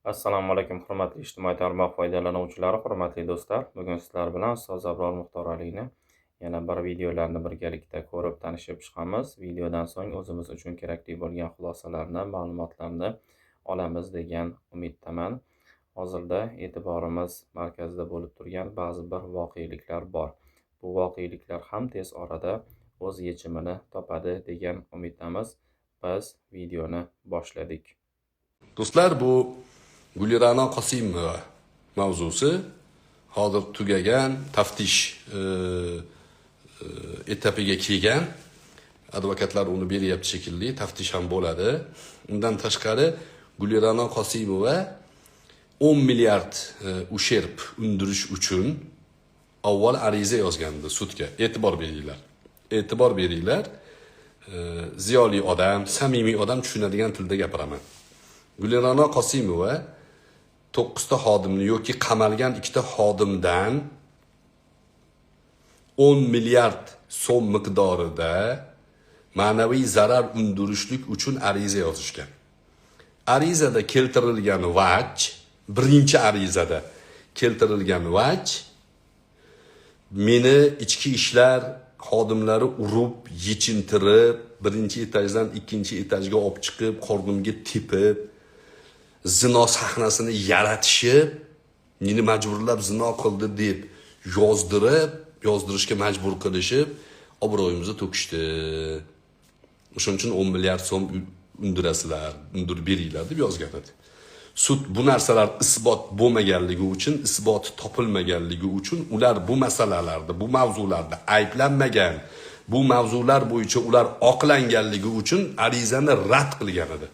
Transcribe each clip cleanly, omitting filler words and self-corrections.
Assalomu alaykum, hurmatli ijtimoiy tarmoq foydalanuvchilari, hurmatli do'stlar. Bugun sizlar bilan Ustoz Abror Muxtor Aliyni yana bir videolarni birgalikda ko'rib tanishib chiqamiz. Videodan so'ng o'zimiz uchun kerakli bo'lgan xulosalarni, ma'lumotlarni olamiz degan umiddaman. Hozirda e'tiborimiz markazida bo'lib turgan ba'zi bir voqeliklar bor. Bu voqeliklar ham tez orada o'z yechimini topadi degan umiddamiz. Biz videoni boshladik. Do'stlar, bu Gulira'no Qosimova mavzusi hozir tugagan, taftish etapiga kelgan. Advokatlar uni beryapti shekilli, taftish ham bo'ladi. Undan tashqari Gulira'no Qosimova 10 milliard usherb undirish uchun avval ariza yozgandi sudga. E'tibor beringlar. E'tibor beringlar. Ziyoli odam, samimiy odam tushunadigan tilda gapiraman. Gulira'no Qosimova 9 ta xodimni yoki qamalgan 2 ta xodimdan 10 milliard so'm miqdorida ma'naviy zarar undirishlik uchun ariza yozishgan. Arizada keltirilgan vaj, birinchi arizada keltirilgan vaj meni ichki ishlar xodimlari urib, yechintirib, birinchi etajdan ikkinchi etajga olib chiqib, qornimga tepib, zino sahnasini yaratishib, meni majburlab zino qildi deb yozdirishga majbur qilishib, obro'yimizni to'kishdi. O'shuning uchun 10 milliard so'm undirasizlar, undirib beringlar deb yozgan edi. Sud bu narsalar isbot bo'lmaganligi uchun, isbot topilmaganligi uchun ular bu masalalarda, bu mavzularda ayblanmagan, bu mavzular bo'yicha ular oqlanganligi uchun arizani rad qilgan edi.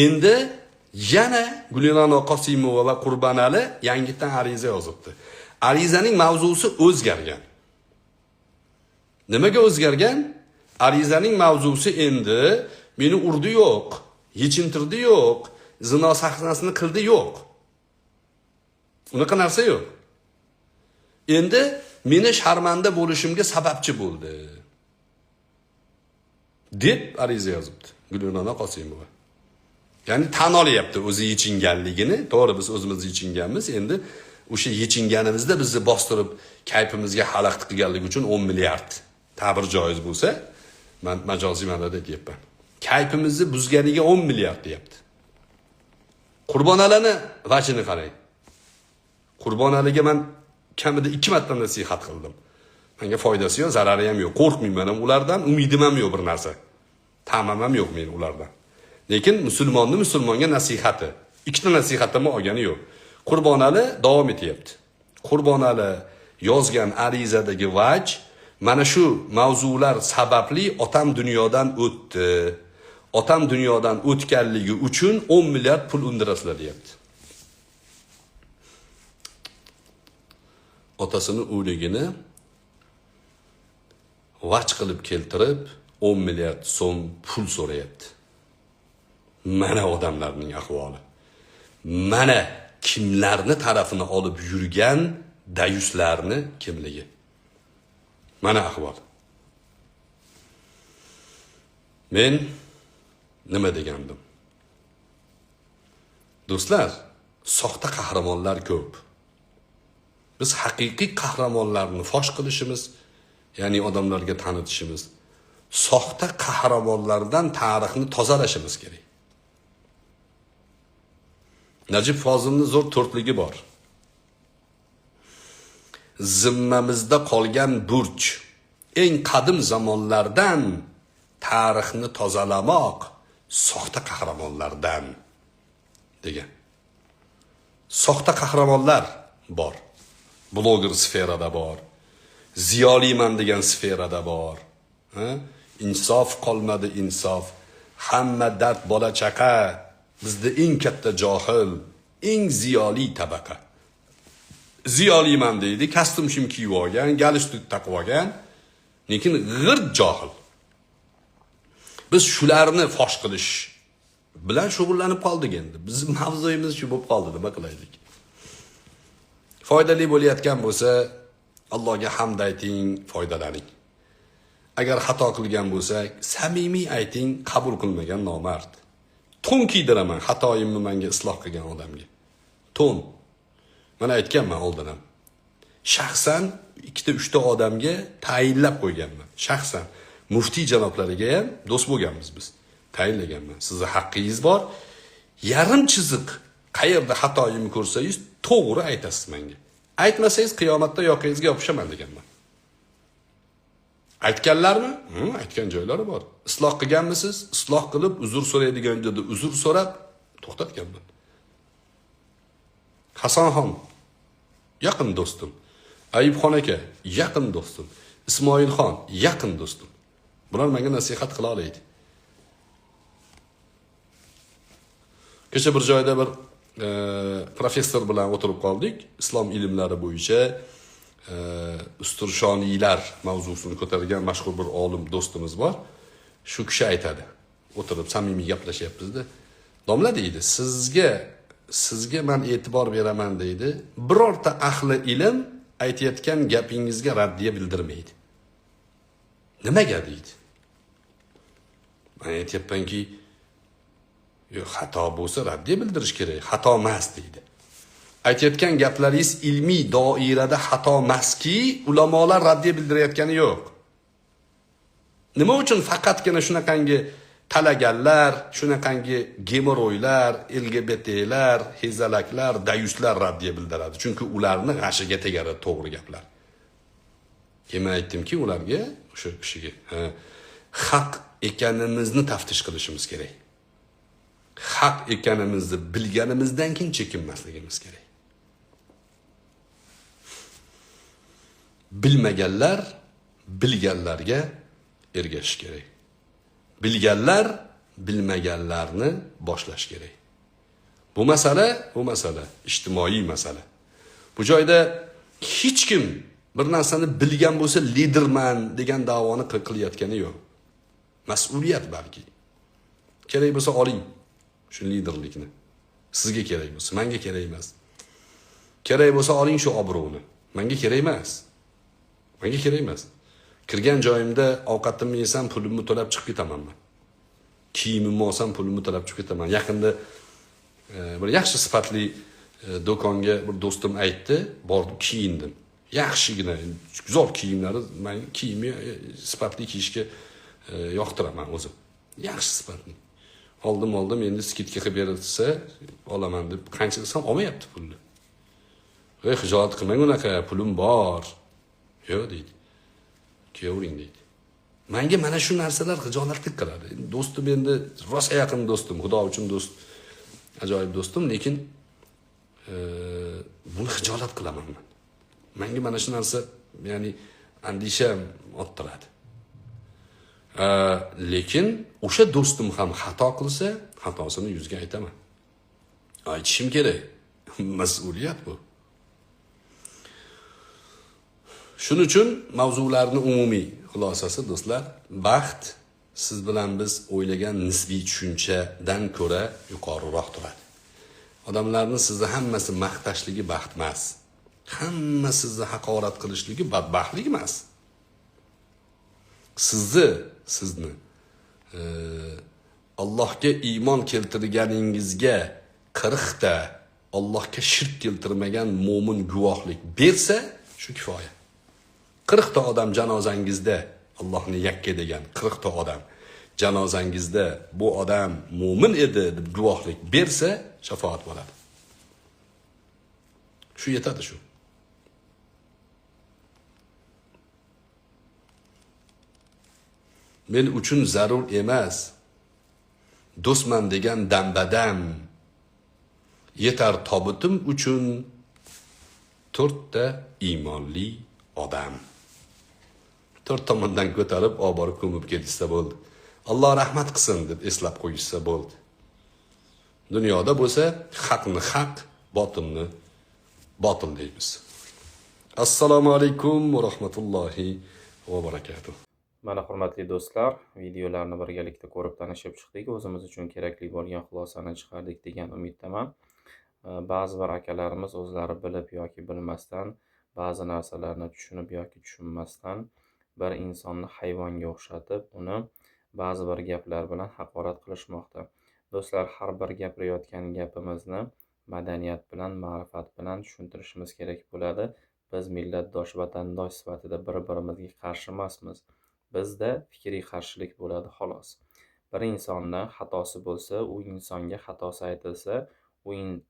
Endi yana Gulira'no Qosimova va Qurbonali yangidan ariza yozibdi. Arizaning mavzusi o'zgargan. Nimaga o'zgargan? Arizaning mavzusi endi meni urdi yo'q, yechintirdi yo'q, zino sahnasini qildi yo'q. Unaqa narsa yo'q. Endi meni sharmanda bo'lishimga sababchi bo'ldi deb ariza yozibdi Gulira'no Qosimova. Ya'ni tan olyapti o'zi yechinganligini. To'g'ri, biz o'zimiz yechinganmiz. Endi o'sha yechinganimizda bizni bostirib kayfimizga xalaqit qilganligi uchun 10 milliard ta'bir joiz bo'lsa, men majoziy ma'noda deyapman. Kayfimizni buzganiga 10 milliard deyapti. Qurbonalini vajini qarang. Qurbonaliga men kamida 2 marta nasihat qildim. Menga foydasi yo'q, zarari ham yo'q. Qo'rqmayman ham ulardan, umidim ham yo'q bir narsa. Ta'mim ham yo'q men ulardan. Lekin musulmonga nasihati, ikkita nasihatni olgani yo'q. Qurbonali davom etyapti. Qurbonali yozgan arizadagi vaj mana shu mavzular sababli otam dunyodan o'tdi. Otam dunyodan o'tganligi uchun 10 milliard pul undirasizlar deyapti. Otasini o'ligini vaj qilib keltirib 10 milliard so'm pul so'rayapti. Mana odamlarning ahvoli. Mana kimlarni tarafini olib yurgan dayuslarni kimligi. Mana ahvol. Men nima degandim? Do'stlar, soxta qahramonlar ko'p. Biz haqiqiy qahramonlarni fosh qilishimiz, ya'ni odamlarga tanitishimiz, soxta qahramonlardan tarixni tozalashimiz kerak. Najib Fozilning zo'r to'rtligi bor. Zimmamizda qolgan burch, eng qadim zamonlardan tarixni tozalamoq soxta qahramonlardan degan. Soxta qahramonlar bor. Bloger sferada bor. Ziyoliman degan sferada bor. Insof qolmadi, insof. Hamma dard bola chaqa. Bizda eng katta johil, eng ziyoli tabaqa. Ziyoliman deydi, kostyum shim kiyib olgan, galstuk taqib olgan, lekin g'irt johil. Biz shularni fosh qilish bilan shug'ullanib qoldik endi. Bizning mavzuyimiz shu bo'lib qoldi, nima qilaylik? Foydali bo'layotgan bo'lsa, Allohga hamd ayting, foydalaning. Agar xato qilgan bo'lsak, samimiy ayting, qabul qilmagan nomard. to'n kiydiraman xatoyimni menga isloh qilgan odamga. To'n. Mana aytganman oldin ham. Shaxsan 2-3 odamga tayinlab qo'yganman. Shaxsan muftiy janoblariga ham do'st bo'lganmiz biz. Tayinlaganman. Sizning haqqingiz bor. Yarim chiziq qayerda xatoyimni ko'rsangiz, to'g'ri aytasiz menga. Aytmasangiz qiyomatda yoqangizga yopishaman deganman. Aytganlarmi? Aytgan joylari bor. Isloh qilganmisiz? Isloh qilib, uzr so'raydigan joyda uzr so'rab to'xtatganman. Hasanxon yaqin do'stim. Ayibxon aka yaqin do'stim. Ismoilxon yaqin do'stim. Bular menga nasihat qila oladi. Kecha bir joyda bir professor bilan o'tirib qoldik. Islom ilmlari bo'yicha usturshoniylar mavzusini ko'targan mashhur bir olim do'stimiz bor. Shu kishi aytadi. O'tirib samimiy gaplashyapmiz-da. Domla deydi, sizga men e'tibor beraman deydi. Birorta ahli ilm aytayotgan gapingizga raddiya bildirmaydi. Nimaga deydi? Men aytayapmanki, yo'q, xato bo'lsa raddiya bildirish kerak. Xato emas deydi. Aytayotgan gaplaringiz ilmiy doirada xato emaski, ulamolar raddiya bildirayotgani yo'q. Nima uchun faqatgina shunaqangi talaganlar, shunaqangi gemoroylar, LGBTlar, hezalaklar, dayuslar raddiya bildiradi? Chunki ularni g'ashiga tegadi to'g'ri gaplar. Men aytdimki ularga, o'sha kishiga, haq ekanimizni taftish qilishimiz kerak. Haq ekanimizni bilganimizdan keyin chekinmasligimiz kerak. Bilmaganlar bilganlarga ergashish kerak. Bilganlar bilmaganlarni boshlash kerak. Bu masala ijtimoiy masala. Bu joyda hech kim bir narsani bilgan bo'lsa liderman degan da'voni qilayotgani yo'q. Mas'uliyat balki. Kerak bo'lsa oling shu liderlikni. Sizga kerak bo'lsa, menga kerak emas. Kerak bo'lsa oling shu obro'ni. Menga kerak emas. Menga kerak emas. Kirgan joyimda ovqatimni yesam, pulimni to'lab chiqib ketaman men. Kiyimimni olsam, pulimni to'lab chiqib ketaman. Yaqinda bir yaxshi sifatli do'konga bir do'stim aytdi, bordim kiyindim. Yaxshigina, go'zal kiyimlari, men kiyimni sifatli kiyishga yoqtiraman o'zim. Yaxshi sifatli. Oldim, endi skidka qilib berilsa, olaman deb qancha desam olmayapti pulni. Xijolat qilmang unaqa, pulim bor. Yo'q deydi. Kuyovring deydi. Menga mana shu narsalar xijolatlik qiladi. Do'stim endi rosa yaqin do'stim, Xudo uchun do'st, ajoyib do'stim, lekin buni xijolat qilaman men. Menga mana shu narsa, ya'ni andisham o'ttiradi. Lekin o'sha do'stim ham xato qilsa, xatosini yuzga aytaman. Aytishim kerak. Mas'uliyat bu. Shuning uchun mavzularni umumiy xulosasi do'stlar, baxt siz bilan biz o'ylagan nisbiy tushunchadan ko'ra yuqoriroq turadi. Odamlarning sizni hammasi maqtashligi baxt emas. Hamma sizni haqorat qilishligi badbaxtlik emas. Sizni Allohga iymon keltirganingizga 40 ta Allohga shirk keltirmagan mo'min guvohlik bersa, shu kifoya. 40 ta odam janozangizda Allohni yakka degan 40 ta odam janozangizda bu odam mo'min edi deb guvohlik bersa, shafaat bo'ladi. Shu yetadi shu. Men uchun zarur emas. Do'stman degan dambadam. Yetar tobutim uchun 4 ta iymonli odam. 4 tomondan ko'tarib, oborib ko'mib ketishsa bo'ldi. Alloh rahmat qilsin deb eslab qo'yishsa bo'ldi. Dunyoda bo'lsa, haqni haq, botilni botil deymiz. Assalomu alaykum va rahmatullohi va barakatuh. Mana hurmatli do'stlar, videolarni birgalikda ko'rib tanishib chiqdik. O'zimiz uchun kerakli bo'lgan xulosani chiqardik degan umiddaman. Ba'zi bir akalarimiz o'zlari bilib yoki bilmasdan, ba'zi narsalarni tushunib yoki tushunmasdan bir insonni hayvonga o'xshatib, uni ba'zi bir gaplar bilan haqorat qilishmoqda. Do'stlar, har bir gapirayotgan gapimizni madaniyat bilan, ma'rifat bilan tushuntirishimiz kerak bo'ladi. Biz millatdosh, vatandosh sifatida bir-birimizga qarshi emasmiz. Bizda fikriy qarshilik bo'ladi xolos. Bir insonni xatosi bo'lsa, u insonga xatosi aytilsa,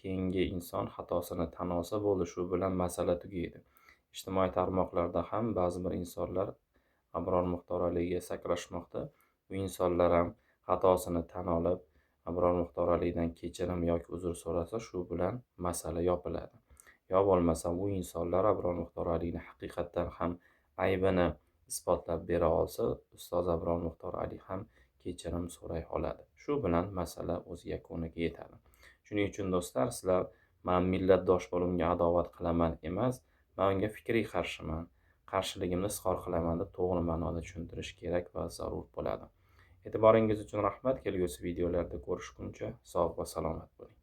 keyingi inson xatosini tan olsa bo'ldi, shu bilan masala tugaydi. Ijtimoiy tarmoqlarda ham ba'zi bir insonlar Abror Muxtor Aliga sakrashmoqda. Bu insonlar ham xatosini tan olib, Abror Muxtor Alidan kechirim yoki uzr so'rasa, shu bilan masala yopiladi. Yo bo'lmasa bu insonlar Abror Muxtor Alini haqiqatdan ham aybini isbotlab bera olsa, ustoz Abror Muxtor Ali ham kechirim so'ray oladi. Shu bilan masala o'z yakuniga yetadi. Shuning uchun do'stlar, sizlar men millatdosh bo'lumga adovat qilaman emas, men unga fikriy qarshiman, qarshiligimni izhor qilaman deb to'g'ri ma'noda tushuntirish kerak va zarur bo'ladi. E'tiboringiz uchun rahmat. Kelgusi videolarda ko'rishguncha sog' va salomat bo'ling.